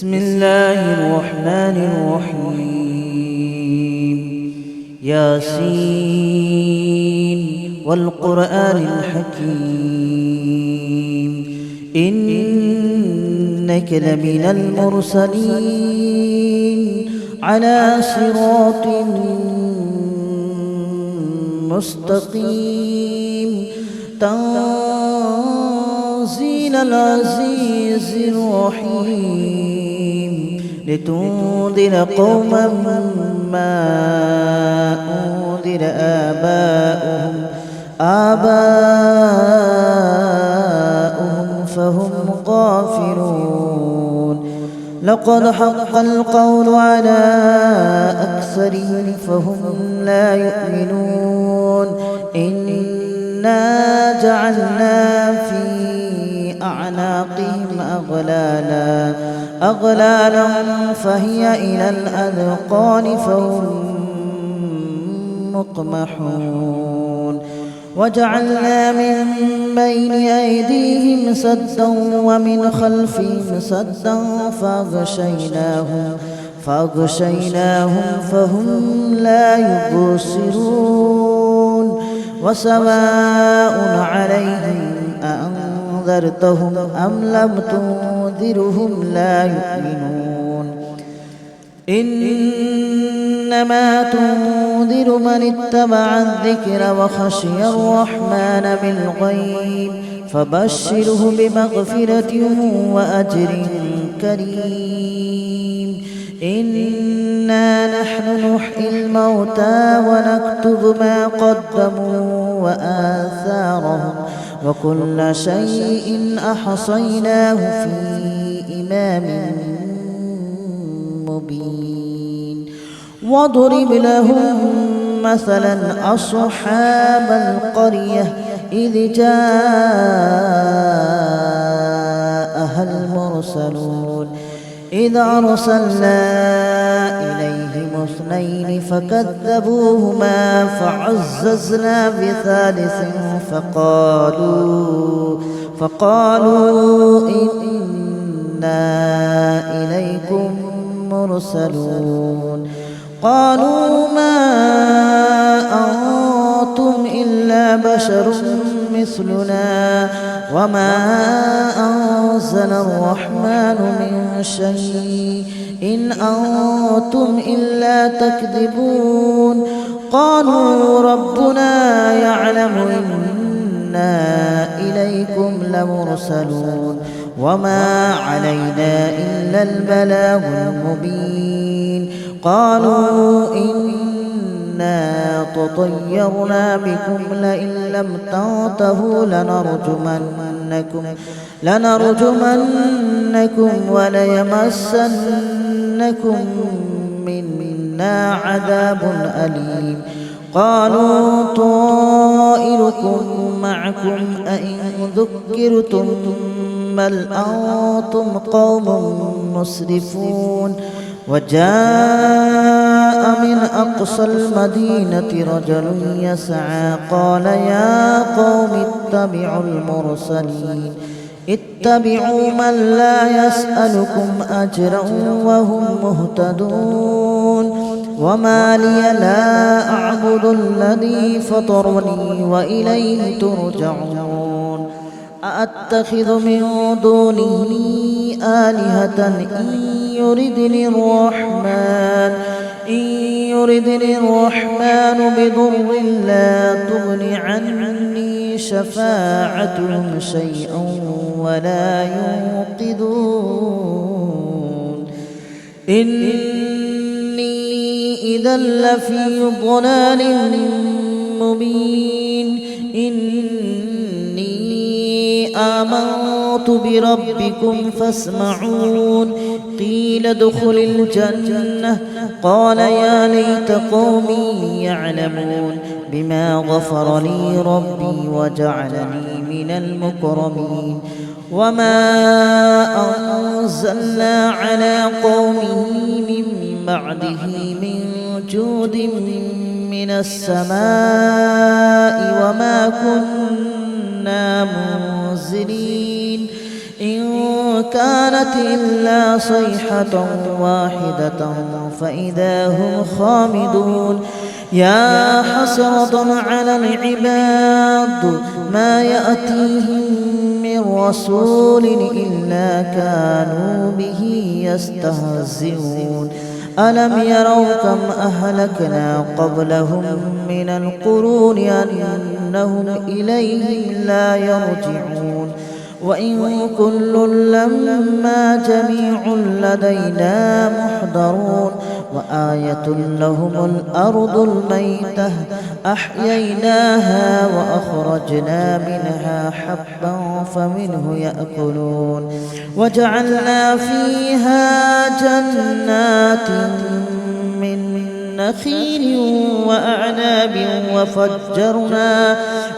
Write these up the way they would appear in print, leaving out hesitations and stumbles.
بسم الله الرحمن الرحيم ياسين والقرآن الحكيم إنك لمن المرسلين على صراط مستقيم تنزيل العزيز الرحيم لتنذر قوما ما أنذر آباؤهم فهم غافلون لقد حق القول على أكثرهم فهم لا يؤمنون إنا جعلنا في أعناقهم أغلالا فهي إلى الأذقان فهم مقمحون وجعلنا من بين أيديهم سدا ومن خلفهم سدا فأغشيناهم فهم لا يبصرون وسواء عليهم أأنذرتهم أم لم تنذرهم لا يؤمنون إنما تنذر من اتبع الذكر وخشي الرحمن بالغيب فبشره بمغفرة وأجر كريم إنا نحن نحيي الموتى ونكتب ما قدموا وآثارهم وكل شيء أحصيناه في إمام مبين واضرب لهم مثلا أصحاب القرية إذ جاءها المرسلون إذ أرسلنا إليهم اثنين فكذبوهما فعززنا بثالث فقالوا إنا إليكم مرسلون قالوا ما أنتم إلا بشر مثلنا وما أنزل الرحمن من شيء إن أنتم إلا تكذبون قالوا ربنا يعلم إنا إليكم لمرسلون وما علينا إلا البلاغ المبين قالوا إنا تطيرنا بكم لئن لم تنتهوا لنرجمنكم وليمسنكم منا عذاب أليم قالوا طائركم معكم أئن ذكرتم بل أنتم قوم مسرفون وجاء من أقصى المدينة رجل يسعى قال يا قوم اتبعوا من لا يسألكم أجرا وهم مهتدون وما لي لا أعبد الذي فطرني وإليه ترجعون أأتخذ من دونه آلهة إن يردني الرحمن بضر لا تغن عني شفاعتهم شيئا ولا ينقذون إني إذا لفي ضلال مبين إني آمنت بربكم فاسمعون قيل ادخل الجنة قال يا ليت قومي يعلمون بما غفر لي ربي وجعلني من المكرمين وما أنزلنا على قومه من بعده من جود من السماء وما كنا منزلين إن كانت إلا صيحة واحدة فإذا هم خامدون يا حسرة على العباد ما يأتيهم من رسول إلا كانوا به يستهزئون ألم يروا كم أهلكنا قبلهم من القرون أنهم إليهم لا يرجعون وإن كل لما جميع لدينا محضرون وآية لهم الأرض الميتة أحييناها وأخرجنا منها حبا فمنه يأكلون وجعلنا فيها جنات من نخيل وأعناب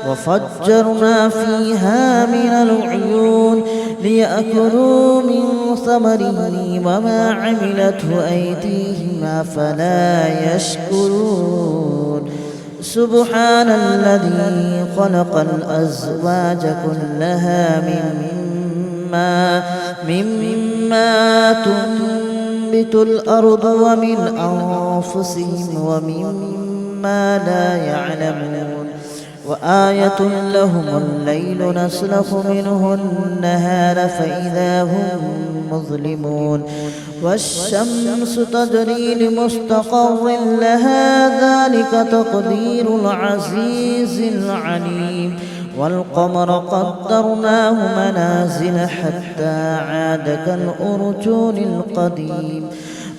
وفجرنا فيها من العيون ليأكلوا من ثمره وما عملته أيديهم أفلا يشكرون سبحان الذي خلق الأزواج كلها مما تنبت الأرض ومن أنفسهم ومما لا يعلمون وآية لهم الليل نسلخ منه النهار فإذا هم مظلمون والشمس تجري لمستقر لها ذلك تقدير العزيز العليم والقمر قدرناه منازل حتى عاد كالأرجون القديم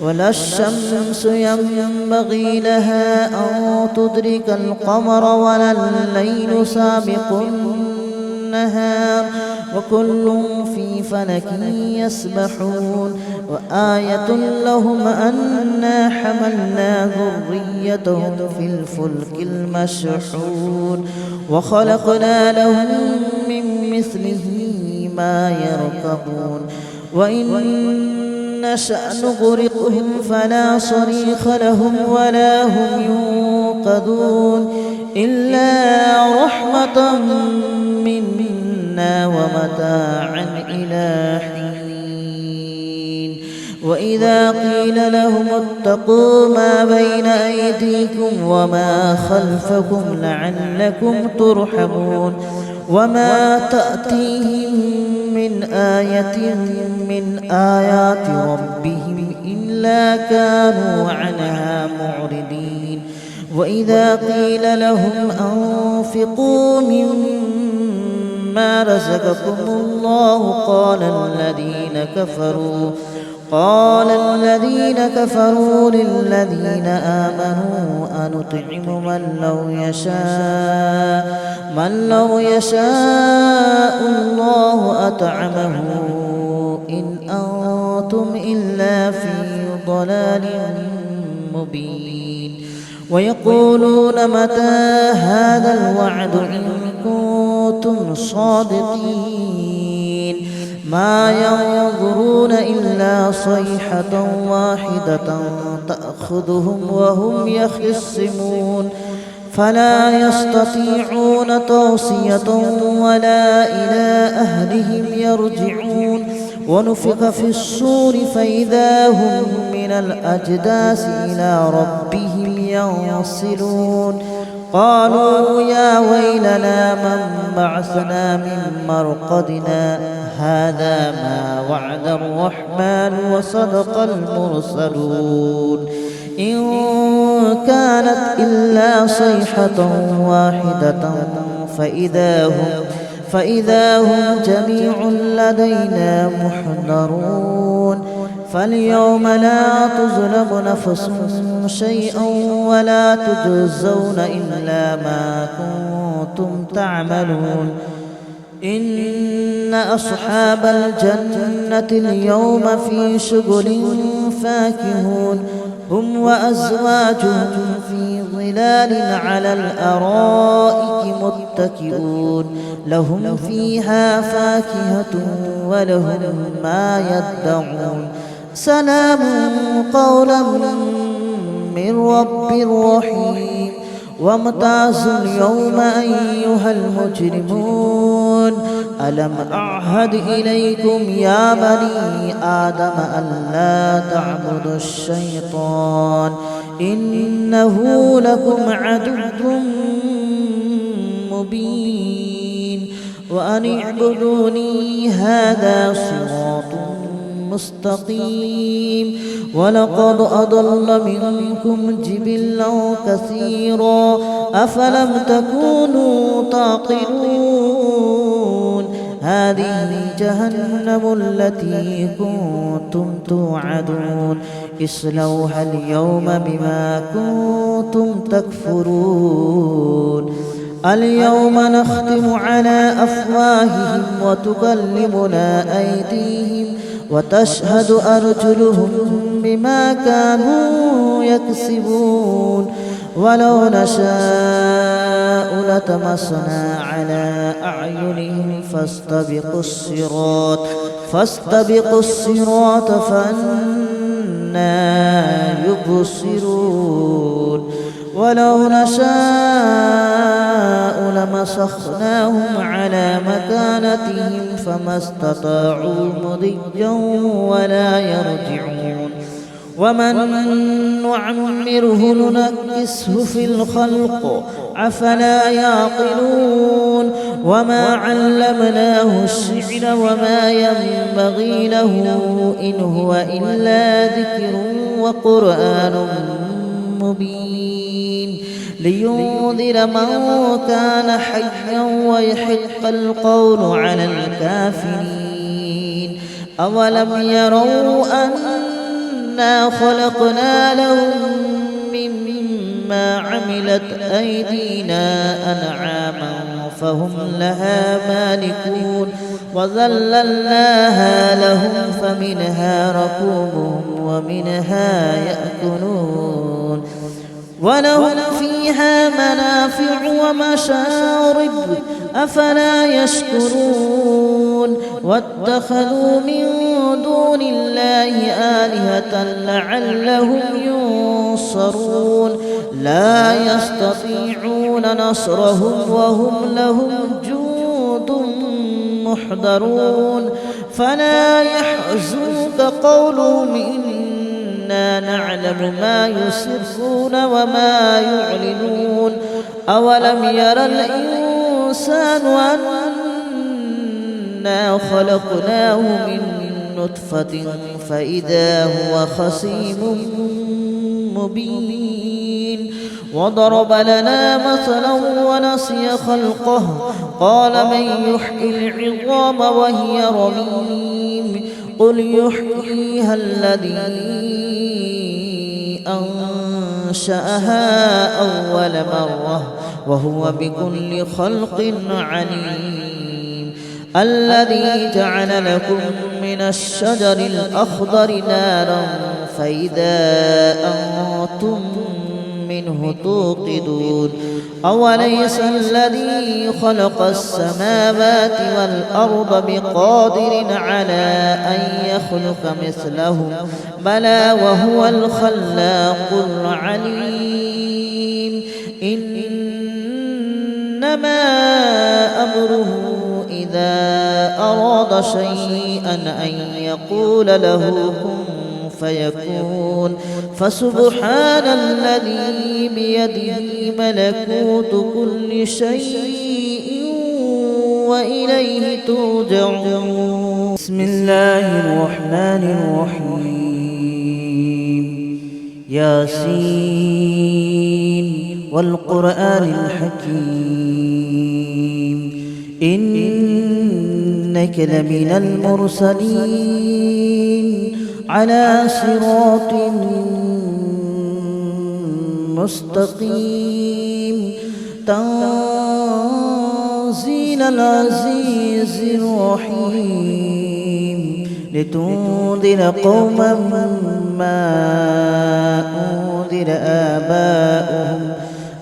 ولا الشمس ينبغي لها أن تدرك القمر ولا الليل سابق النهار وكل في فلك يسبحون وآية لهم أنا حملنا ذريتهم في الفلك المشحون وخلقنا لهم من مثله ما يركبون وإن نشأ نغرقهم فلا صريخ لهم ولا هم ينقذون إلا رحمة منا ومتاعا إلى حين وإذا قيل لهم اتقوا ما بين أيديكم وما خلفكم لعلكم ترحمون وما تأتيهم من آية من آيات ربهم إلا كانوا عنها معرضين وإذا قيل لهم أنفقوا مما رزقكم الله قال الذين كفروا للذين آمنوا أنطعم من لو يشاء الله أطعمه إن أنتم إلا في ضلال مبين ويقولون متى هذا الوعد إن كنتم صادقين ما ينظرون إلا صيحة واحدة تأخذهم وهم يخصمون فلا يستطيعون توصية ولا إلى أهلهم يرجعون ونفخ في الصور فإذا هم من الأجداث إلى ربهم ينسلون قالوا يا ويلنا من بعثنا من مرقدنا هذا ما وعد الرحمن وصدق المرسلون إن كانت إلا صيحة واحدة فإذا هم جميع لدينا محضرون فاليوم لا تظلم نفس شيئا ولا تجزون إلا ما كنتم تعملون إن أصحاب الجنة اليوم في شغل فاكهون هم وأزواجهم في ظلال على الأرائك متكئون لهم فيها فاكهة ولهم ما يدعون سلام قولا من رب رحيم وامتازوا اليوم أيها المجرمون ألم أعهد إليكم يا بني آدم ألا تعبدوا الشيطان إنه لكم عدو مبين وأن اعبدوني هذا صراط مستقيم ولقد أضل منكم جبلا كثيرا أفلم تكونوا تعقلون هذه جهنم التي كنتم توعدون اصلوها اليوم بما كنتم تكفرون اليوم نختم على أفواههم وتكلمنا أيديهم وتشهد أرجلهم بما كانوا يكسبون ولو نشاء لطمسنا على أعينهم فاستبقوا الصراط فأنى يبصرون ولو نشاء لمسخناهم على مكانتهم فما استطاعوا مضيا ولا يرجعون ومن نعمره ننكسه في الخلق أفلا يعقلون وما علمناه الشعر وما ينبغي له إن هو إلا ذكر وقرآن مبين لينذر من كان حيا ويحق القول على الكافرين أولم يروا أنا خلقنا لهم مما عملت أيدينا أنعاما فهم لها مالكون وذللناها لهم فمنها ركوبهم ومنها يأكلون ولهم فيها منافع ومشارب أفلا يشكرون واتخذوا من دون الله آلهة لعلهم ينصرون لا يستطيعون نصرهم وهم لهم جند محضرون فلا يحزنك قولهم إنا نعلم ما يسرون وما يعلنون أولم ير الإنسان أنا خلقناه من نطفة فإذا هو خصيم مبين وضرب لنا مثلا ونسي خلقه قال من يحيي العظام وهي رميم قل يحييها الذي أنشأها أول مرة وهو بكل خلق عليم الذي جعل لكم من الشجر الأخضر نارا فإذا أنتم منه توقدون أوليس الذي خلق السماوات والأرض بقادر على أن يخلق مثلهم بلى وهو الخلاق العليم إنما أمره إذا أراد شيئا أن يقول له كن فيكون فسبحان الذي بيده ملكوت كل شيء وإليه ترجعون بسم الله الرحمن الرحيم ياسين والقرآن الحكيم إنك لمن المرسلين على صراط مستقيم تنزيل العزيز الرحيم لتنذر قوما ما أنذر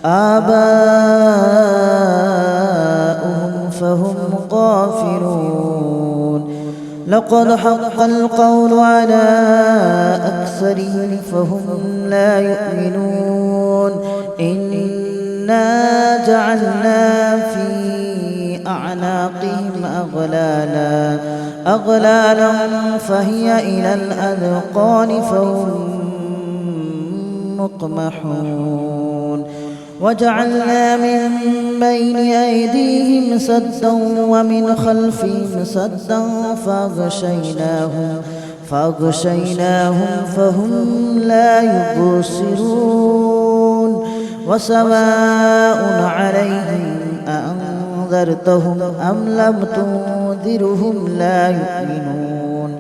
آباؤهم فهم غافلون لقد حق القول على أكثرهم فهم لا يؤمنون إنا جعلنا في أعناقهم أغلالا فهي إلى الأذقان فهم مقمحون وجعلنا من بين أيديهم سدا ومن خلفهم سدا فأغشيناهم فهم لا يبصرون وسواء عليهم أأنذرتهم أم لم تنذرهم لا يؤمنون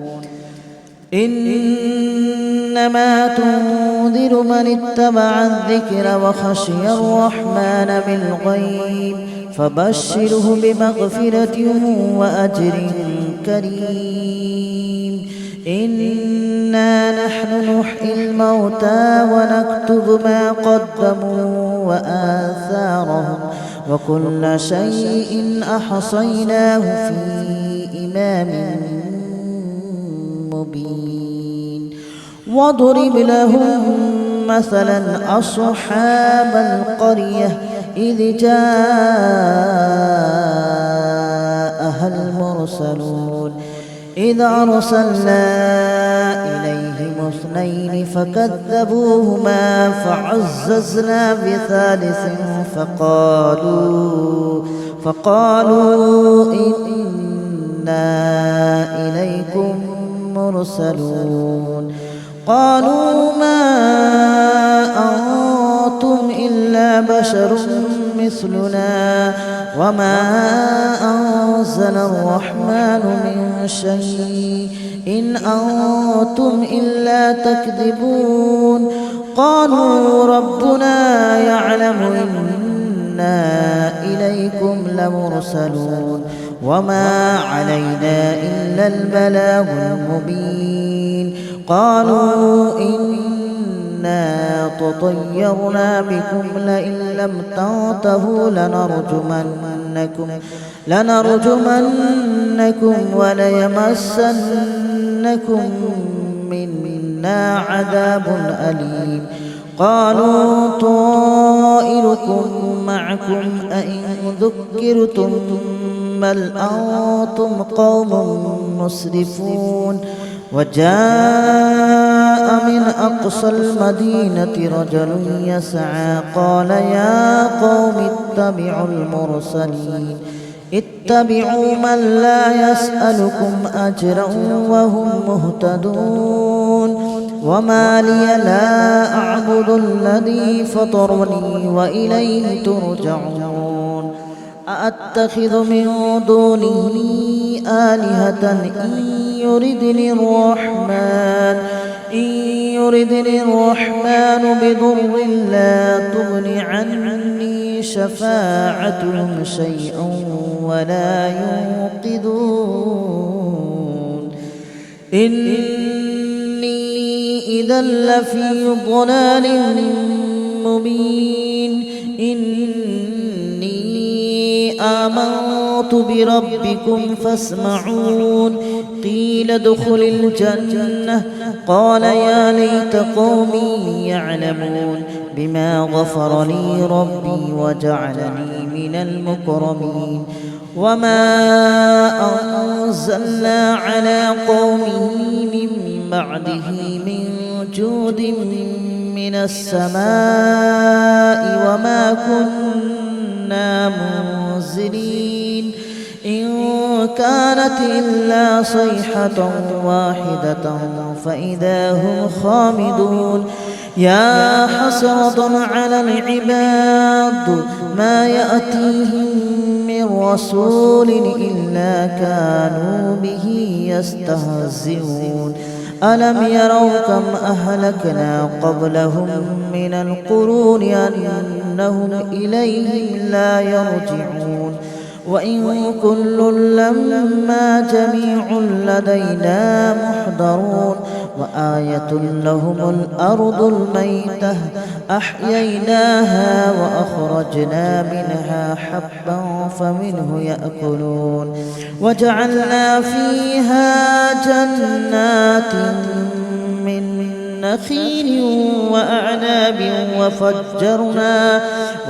إنما تنذر من اتبع الذكر وخشي الرحمن بالغيب فبشره بمغفرة وأجر كريم إنا نحن نحيي الموتى ونكتب ما قدموا وآثارهم وكل شيء أحصيناه في إمام مبين واضرب لهم مثلا أصحاب القرية إذ جاءها المرسلون إذ أرسلنا إليهم اثنين فكذبوهما فعززنا بثالث فقالوا إنا إليكم مرسلون قالوا ما أنتم إلا بشر مثلنا وما أنزل الرحمن من شيء إن أنتم إلا تكذبون قالوا ربنا يعلم إنا إليكم لمرسلون وما علينا إلا البلاغ المبين قالوا إنا تطيرنا بكم لئن لم تنتهوا لنرجمنكم وليمسنكم منا عذاب أليم قالوا طائركم معكم أئن ذكرتم بل أنتم قوم مسرفون وجاء من أقصى المدينة رجل يسعى قال يا قوم اتبعوا من لا يسألكم أجرا وهم مهتدون وما لي لا أعبد الذي فطرني وإليه ترجعون أأتخذ من دونه آلهة إن يردني الرحمن بضر لا تغن عني شفاعتهم شيئا ولا ينقذون إني إذا لفي ضلال مبين آمنت بربكم فاسمعون قيل ادخل الجنة قال يا ليت قومي يعلمون بما غفر لي ربي وجعلني من المكرمين وما أنزلنا على قومه من بعده من جود من السماء وما كنا منزلين إن كانت إلا صيحة واحدة فإذا هم خامدون يا حسرة على العباد ما يأتيهم من رسول إلا كانوا به يستهزئون ألم يروا كم أهلكنا قبلهم من القرون أنهم إليهم لا يرجعون وإن كل لما جميع لدينا محضرون وآية لهم الأرض الميتة أحييناها وأخرجنا منها حبا فمنه يأكلون وجعلنا فيها جنات من نخيل وأعناب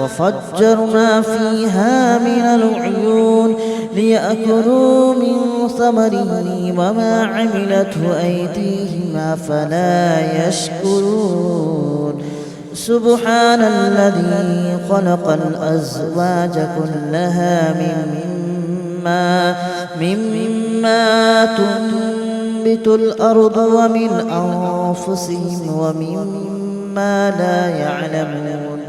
وفجرنا فيها من العيون ليأكلوا من ثمره وما عملته أيديهم أفلا يشكرون سبحان الذي خلق الأزواج كلها مما تنبت الأرض ومن أنفسهم ومما لا يعلمون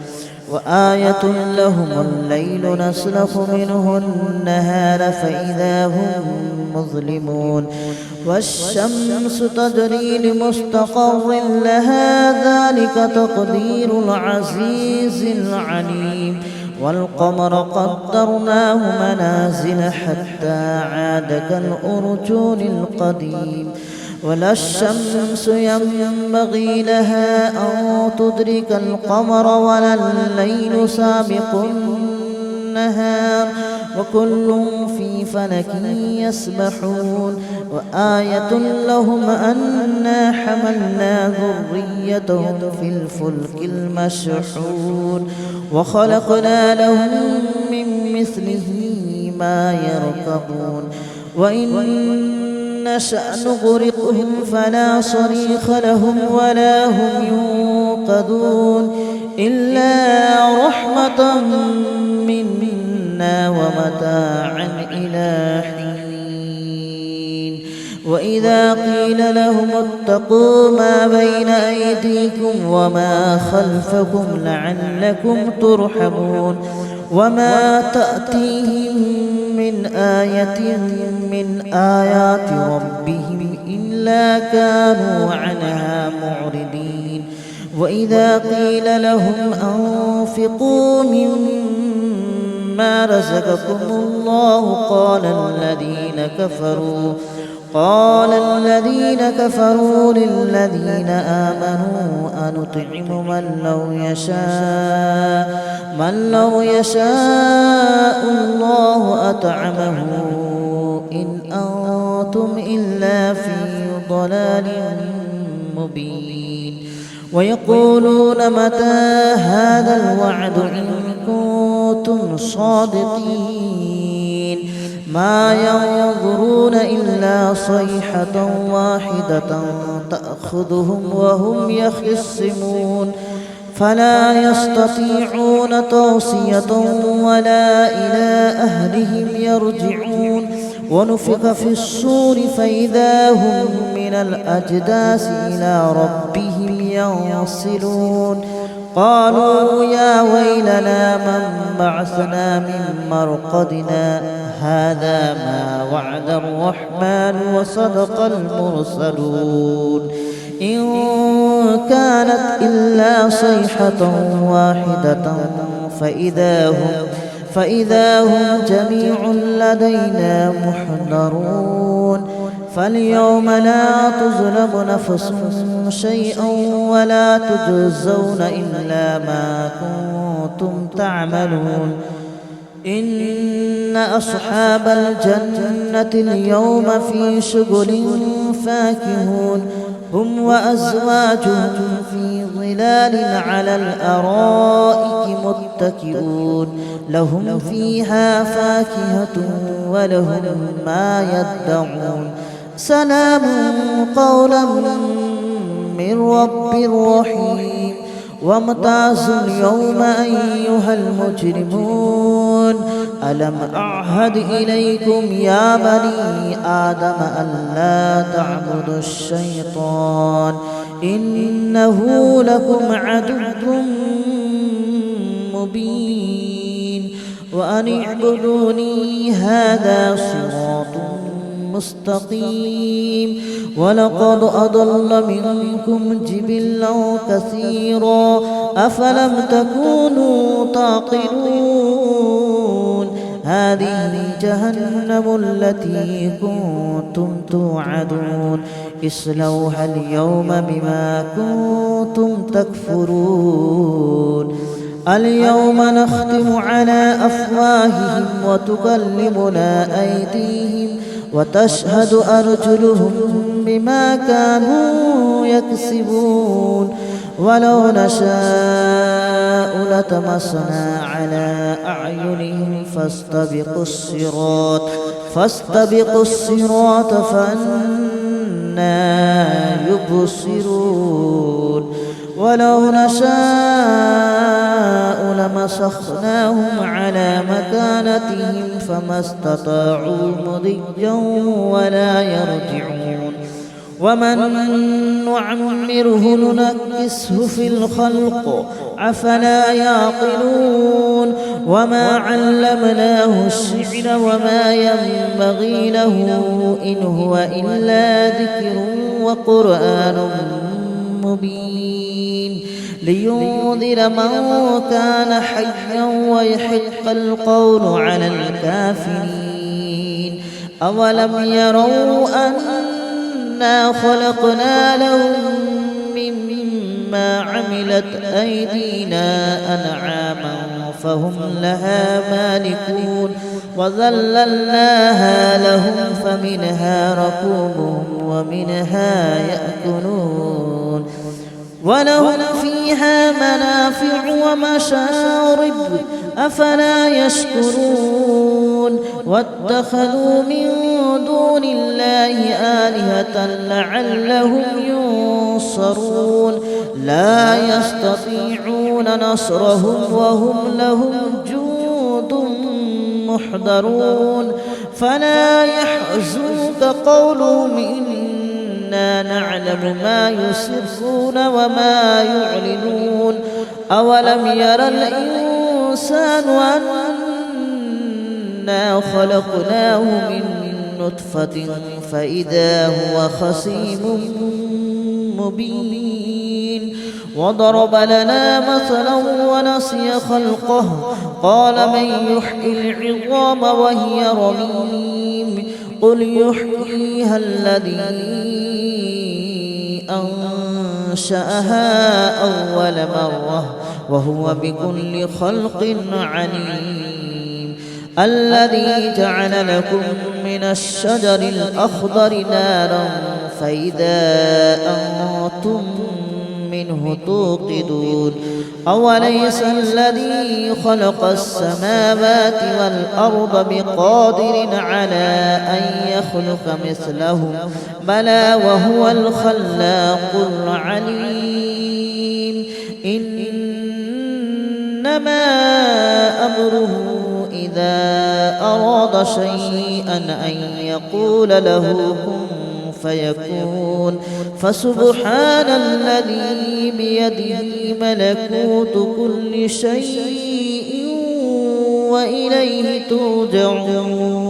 وآية لهم الليل نسلخ منه النهار فإذا هم مظلمون والشمس تجري لمستقر لها ذلك تقدير العزيز العليم والقمر قدرناه منازل حتى عاد كالأرجون القديم ولا الشمس ينبغي لها أن تدرك القمر ولا الليل سابق النهار وكل في فلك يسبحون وآية لهم أنا حملنا ذريتهم في الفلك المشحون وخلقنا لهم من مثله ما يركبون وإن نشأ نغرقهم فلا صريخ لهم ولا هم ينقذون إلا رحمة منا ومتاعا إلى حين وإذا قيل لهم اتقوا ما بين أيديكم وما خلفكم لعلكم ترحمون وما تأتيهم من آية من آيات ربهم إلا كانوا عنها معرضين وإذا قيل لهم أنفقوا مما رزقكم الله قال الذين كفروا للذين آمنوا أنطعم من لو يشاء الله أطعمه إن أنتم إلا في ضلال مبين ويقولون متى هذا الوعد إن كنتم صادقين ما ينظرون إلا صيحة واحدة تأخذهم وهم يخصمون فلا يستطيعون توصية ولا إلى أهلهم يرجعون ونفخ في الصور فإذا هم من الأجداث إلى ربهم ينصلون قالوا يا ويلنا من بعثنا من مرقدنا هذا ما وعد الرحمن وصدق المرسلون إن كانت إلا صيحة واحدة فإذا هم جميع لدينا محضرون فاليوم لا تظلم نفس شيئا ولا تجزون إلا ما كنتم تعملون إن أصحاب الجنة اليوم في شغل فاكهون هم وأزواجهم في ظلال على الأرائك متكئون لهم فيها فاكهة ولهم ما يدعون سلام قولا من رب رحيم وامتازوا اليوم أيها المجرمون ألم أعهد إليكم يا بني آدم ألا تعبدوا الشيطان إنه لكم عدو مبين وأن اعبدوني هذا صراط مستقيم ولقد أضل منكم جبلا كثيرا أفلم تكونوا تعقلون هذه جهنم التي كنتم توعدون اصلوها اليوم بما كنتم تكفرون اليوم نختم على أفواههم وتكلمنا أيديهم وتشهد أرجلهم بما كانوا يكسبون ولو نشاء لطمسنا على أعينهم فاستبقوا الصراط فأنى يبصرون ولو نشاء لمسخناهم على مكانتهم فما استطاعوا مضيا ولا يرجعون ومن نعمره ننكسه في الخلق أفلا يعقلون وما علمناه الشعر وما ينبغي له إن هو إلا ذكر وقرآن مبين لينذر من كان حيا ويحق القول على الكافرين أولم يروا أنا خلقنا لهم مما عملت أيدينا أنعاما فهم لها مالكون وذللناها لهم فمنها ركوبهم ومنها يأكلون ولهم فيها منافع ومشارب أفلا يشكرون واتخذوا من دون الله آلهة لعلهم ينصرون لا يستطيعون نصرهم وهم لهم جند محضرون فلا يحزنك قولهم إنا نعلم ما يسرون وما يعلنون أولم ير الإنسان أنا خلقناه من نطفة فإذا هو خصيم مبين وضرب لنا مثلا ونسي خلقه قال من يحيي العظام وهي رميم قل يحييها الذي أنشأها أول مرة وهو بكل خلق عليم الذي جعل لكم من الشجر الأخضر نارا فإذا أنتم منه توقدون أوليس الذي خلق السماوات والأرض بقادر على أن يخلق مثلهم بلى وهو الخلاق العليم إنما أمره إذا أراد شيئا أن يقول له كن فيكون فسبحان الذي بيده ملكوت كل شيء وإليه ترجعون